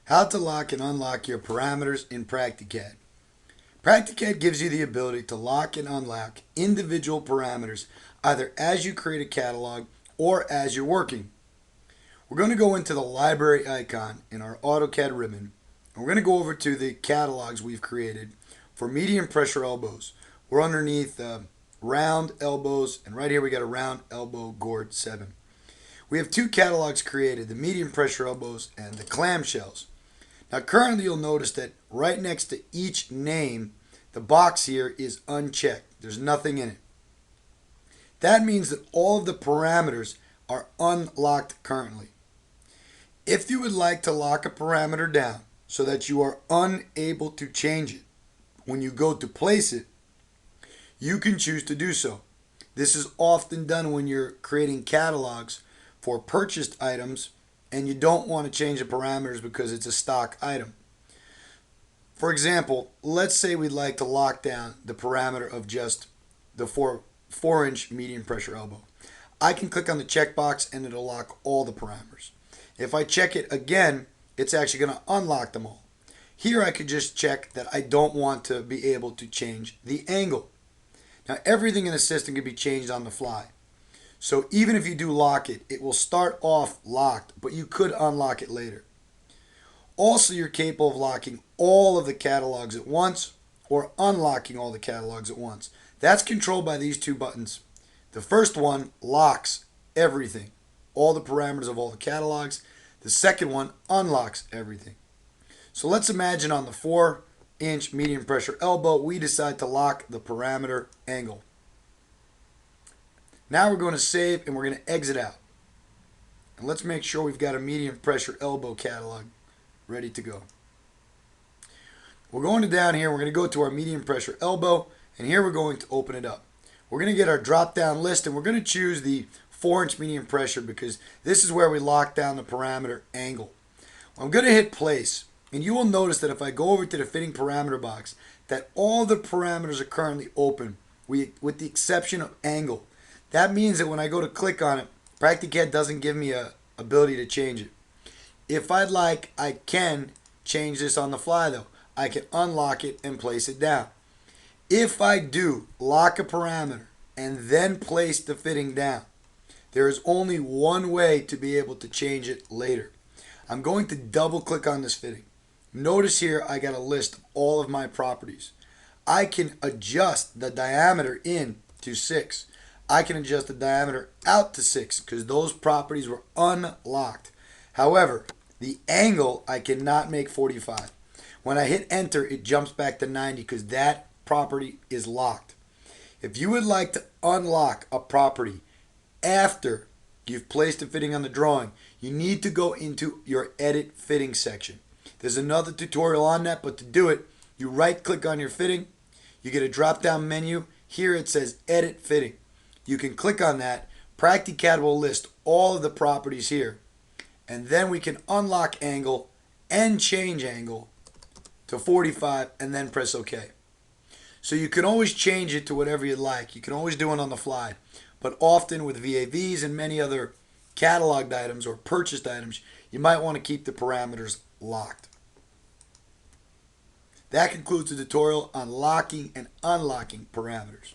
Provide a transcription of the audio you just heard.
How to lock and unlock your parameters in Practicad. Practicad gives you the ability to lock and unlock individual parameters either as you create a catalog or as you're working. We're going to go into the library icon in our AutoCAD ribbon, and we're going to go over to the catalogs we've created for medium pressure elbows. We're underneath round elbows, and right here we got a round elbow Gord 7. We have two catalogs created, the medium pressure elbows and the clamshells. Now currently you'll notice that right next to each name, the box here is unchecked. There's nothing in it. That means that all of the parameters are unlocked currently. If you would like to lock a parameter down so that you are unable to change it when you go to place it, you can choose to do so. This is often done when you're creating catalogs for purchased items and you don't want to change the parameters because it's a stock item. For example, let's say we'd like to lock down the parameter of just the 4-inch medium pressure elbow. I can click on the checkbox and it'll lock all the parameters. If I check it again, it's actually going to unlock them all. Here I could just check that I don't want to be able to change the angle. Now everything in the system can be changed on the fly. So even if you do lock it, it will start off locked, but you could unlock it later. Also, you're capable of locking all of the catalogs at once or unlocking all the catalogs at once. That's controlled by these two buttons. The first one locks everything, all the parameters of all the catalogs. The second one unlocks everything. So let's imagine on the 4-inch medium pressure elbow, we decide to lock the parameter angle. Now we're going to save and we're going to exit out. And let's make sure we've got a medium pressure elbow catalog ready to go. We're going to down here, we're going to go to our medium pressure elbow, and here we're going to open it up. We're going to get our drop down list and we're going to choose the 4-inch medium pressure because this is where we lock down the parameter angle. I'm going to hit place, and you will notice that if I go over to the fitting parameter box that all the parameters are currently open with the exception of angle. That means that when I go to click on it, Practicad doesn't give me a ability to change it. If I'd like, I can change this on the fly though. I can unlock it and place it down. If I do lock a parameter and then place the fitting down, there is only one way to be able to change it later. I'm going to double click on this fitting. Notice here I got a list of all of my properties. I can adjust the diameter in to 6. I can adjust the diameter out to 6 because those properties were unlocked. However, the angle I cannot make 45. When I hit enter, it jumps back to 90 because that property is locked. If you would like to unlock a property after you've placed a fitting on the drawing, you need to go into your edit fitting section. There's another tutorial on that, but to do it, you right click on your fitting, you get a drop down menu. Here it says edit fitting. You can click on that. Practicad will list all of the properties here. And then we can unlock angle and change angle to 45 and then press OK. So you can always change it to whatever you like. You can always do it on the fly. But often with VAVs and many other cataloged items or purchased items, you might want to keep the parameters locked. That concludes the tutorial on locking and unlocking parameters.